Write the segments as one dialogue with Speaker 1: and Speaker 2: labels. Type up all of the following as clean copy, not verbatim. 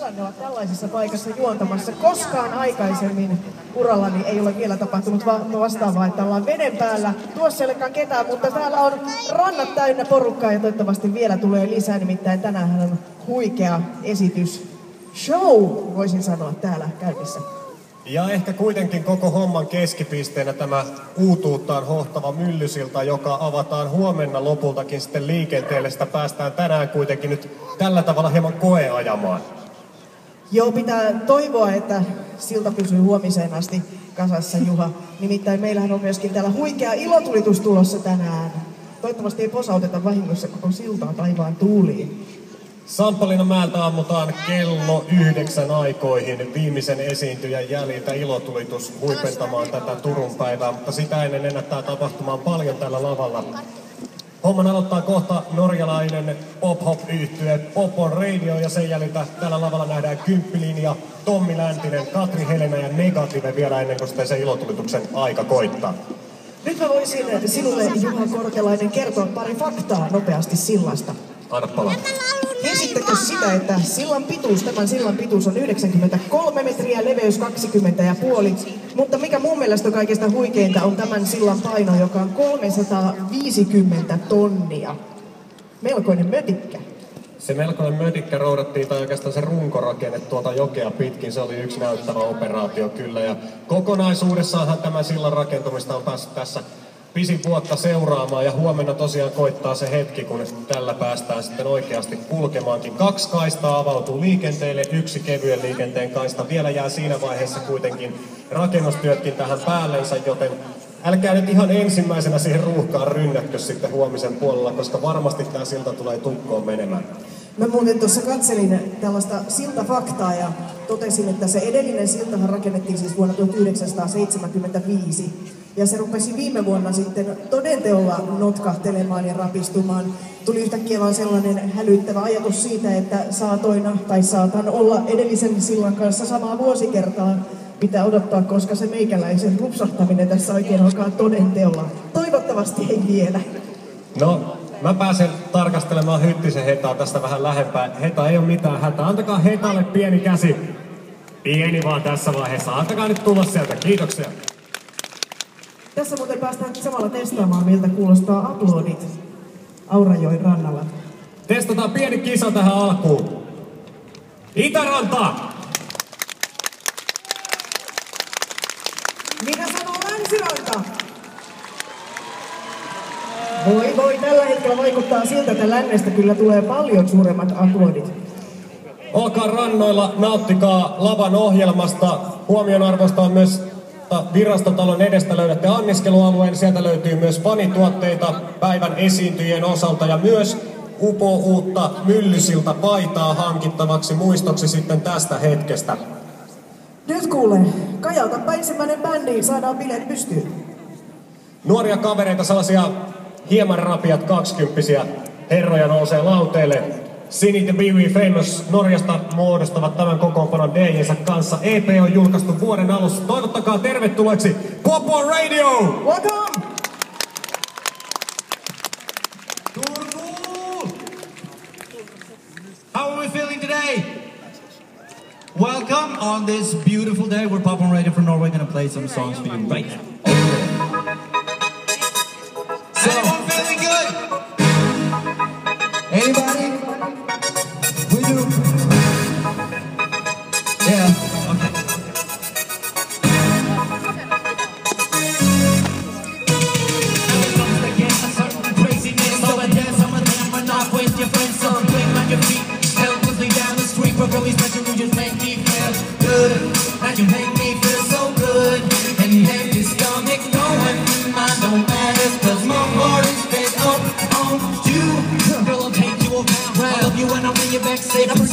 Speaker 1: tilanne olla tällaisessa paikassa juontamassa. Koskaan aikaisemmin urallani ei ole vielä tapahtunut vastaavaa, että ollaan veden päällä. Tuossa ei olekaan ketään, mutta täällä on rannat täynnä porukkaa ja toivottavasti vielä tulee lisää. Nimittäin tänään on huikea esitys. Show, voisin sanoa, täällä käynnissä.
Speaker 2: Ja ehkä kuitenkin koko homman keskipisteenä tämä uutuuttaan hohtava myllysilta, joka avataan huomenna lopultakin sitten liikenteelle. Sitä päästään tänään kuitenkin nyt tällä tavalla hieman koeajamaan.
Speaker 1: Joo, pitää toivoa, että silta pysyy huomiseen asti kasassa, Juha. Nimittäin meillähän on myöskin täällä huikea ilotulitus tulossa tänään. Toivottavasti ei posauteta vahingossa koko siltaa taivaan tuuliin.
Speaker 2: Samppalinmäeltä ammutaan kello 9 aikoihin viimeisen esiintyjän jäljiltä ilotulitus huipentamaan tätä Turun päivää, mutta sitä ennen ennättää tapahtumaan paljon tällä lavalla. Homman aloittaa kohta norjalainen pop-hop-yhtye Pop on Radio ja sen jäljiltä tällä lavalla nähdään Kymppilinja, Tommi Läntinen, Katri Helena ja Negative vielä ennen kuin sitten se ilotulituksen aika koittaa.
Speaker 1: Nyt mä voisin sinulle, Juha Korkelainen, kertoa pari faktaa nopeasti sillasta.
Speaker 2: Arppala.
Speaker 1: Tiesittekö sitä, että tämän sillan pituus on 93 metriä, leveys 20,5, mutta mikä mun mielestä kaikista huikeinta on tämän sillan paino, joka on 350 tonnia. Melkoinen mötikkä.
Speaker 2: Se melkoinen mötikkä roudattiin, tai oikeastaan se runkorakenne tuota jokea pitkin, se oli yksi näyttävä operaatio kyllä. Ja kokonaisuudessaanhan tämän sillan rakentumista on päässyt tässä pisin vuotta seuraamaan ja huomenna tosiaan koittaa se hetki, kun tällä päästään sitten oikeasti kulkemaankin. 2 kaistaa avautuu liikenteelle, 1 kevyen liikenteen kaista. Vielä jää siinä vaiheessa kuitenkin rakennustyötkin tähän päällensä, joten älkää nyt ihan ensimmäisenä siihen ruuhkaan rynnätkö sitten huomisen puolella, koska varmasti tämä silta tulee tukkoon menemään.
Speaker 1: Mä muuten tuossa katselin tällaista siltafaktaa ja totesin, että se edellinen siltahan rakennettiin siis vuonna 1975. Ja se rupesi viime vuonna sitten todenteolla notkahtelemaan ja rapistumaan. Tuli yhtäkkiä vaan sellainen hälyttävä ajatus siitä, että saatan olla edellisen sillan kanssa samaa vuosikertaa. Pitää odottaa, koska se meikäläisen rupsahtaminen tässä oikein alkaa todenteolla. Toivottavasti ei vielä.
Speaker 2: No, mä pääsen tarkastelemaan Hyttisen Hetaa tästä vähän lähempää. Heta ei ole mitään hätää. Antakaa Hetalle pieni käsi. Pieni vaan tässä vaiheessa. Antakaa nyt tulla sieltä. Kiitoksia.
Speaker 1: Tässä muuten päästään samalla testaamaan, miltä kuulostaa aplodit Aurajoen rannalla.
Speaker 2: Testataan pieni kisa tähän alkuun. Itäranta!
Speaker 1: Minä sanon Länsiranta! Voi, tällä hetkellä vaikuttaa siltä, että lännestä kyllä tulee paljon suuremmat aplodit.
Speaker 2: Olkaa rannoilla, nauttikaa lavan ohjelmasta. Huomionarvoista on myös Virastotalon edestä löydätte anniskelualueen. Sieltä löytyy myös fanituotteita päivän esiintyjien osalta ja myös uutta myllysilta paitaa hankittavaksi muistoksi sitten tästä hetkestä.
Speaker 1: Nyt kuule, kajautapa ensimmäinen bändi, saadaan bileet pystyyn.
Speaker 2: Nuoria kavereita, sellaisia hieman rapiat 20-vuotiaita herroja nousee lauteelle. Sini the BB Famous Norjasta muodostavat tämän kokoonpanon DJ:nsä kanssa. EP on julkaistu vuoden alussa. Toivottakaa tervetulleeksi Pop on Radio!
Speaker 1: Welcome!
Speaker 3: Turku! How are we feeling today? Welcome on this beautiful day. We're Pop on Radio for Norway. Gonna play some songs for you right now. Anyone feeling good? Anybody? We do. Yeah. Okay. You make me feel so good, and you make your stomach going. Mine don't matter, 'cause my heart is based on you. Girl, I'll take you around. I love you when I'm in your back, safe and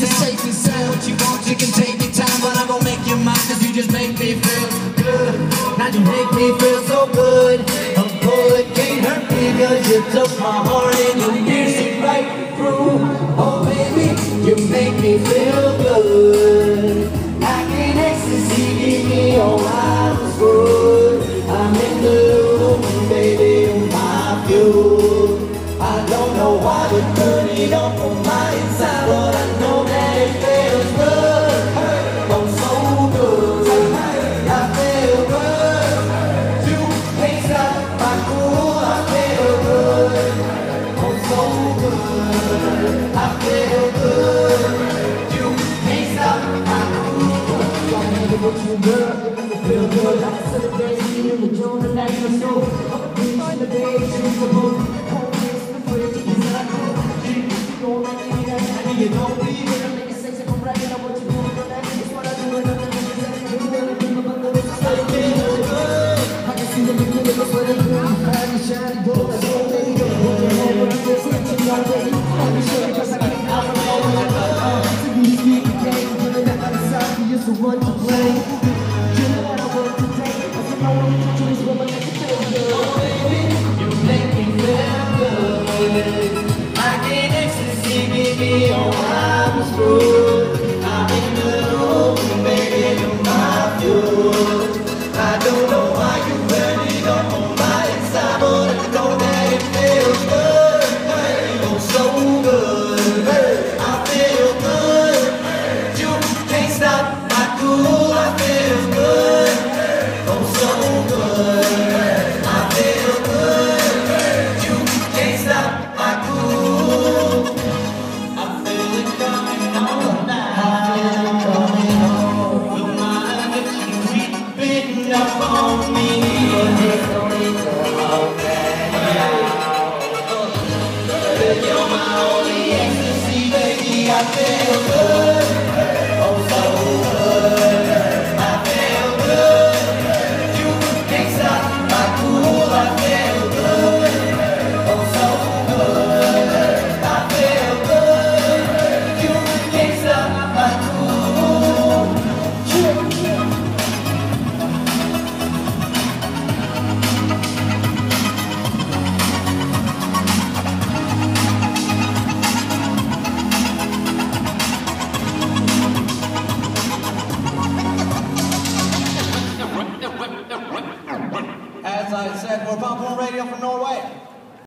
Speaker 3: sound. What you want, you can take your time, but I'm gonna make you mine, 'cause you just make me feel good. Now you make me feel so good. A bullet can't hurt me, 'cause you took my heart and you pierced it right through. Oh baby, you make me feel good. Ecstasy, give me all I was good. I'm in the room, baby, on my fuel. I don't know why to turn it on from my inside, but I know that it feels good.
Speaker 4: about you, girl. You feel good. I celebrate you in the joint and that's your soul. Find the day to promote. Always before you take this out. You don't like me, and you don't believe it. I make it sexy from right now. What you do with that? It's what I do and I'm not going to I can see the beginning of what's ready to be. I'm shining gold. I don't let it go. Whatever I'm just touching already. I'm sure because I can't out of all of it. To be sweet, you can't give it that outside. You used to want to play. You know what I want to take. I said, no one to do this woman like you feel good. Oh, baby, you make me feel good. Like an ecstasy, baby, oh, I'm screwed. I'm in the room, baby, you're my fuel. I don't know why you burn it up on my inside, but I know that it feels good. It feels so good. I feel good. You can't stop my cool. I feel good. Oh, so good. I feel good. You can't stop my cool. I feel it coming on now. I feel it coming on. With my addiction creeping up on me. You're my only ecstasy, baby. I feel good. Oh, so good. I feel good. You can't stop my cool. I feel good. Oh, so good. I feel good. You can't stop my cool.
Speaker 3: As I said, we're Pop Porn Radio from Norway.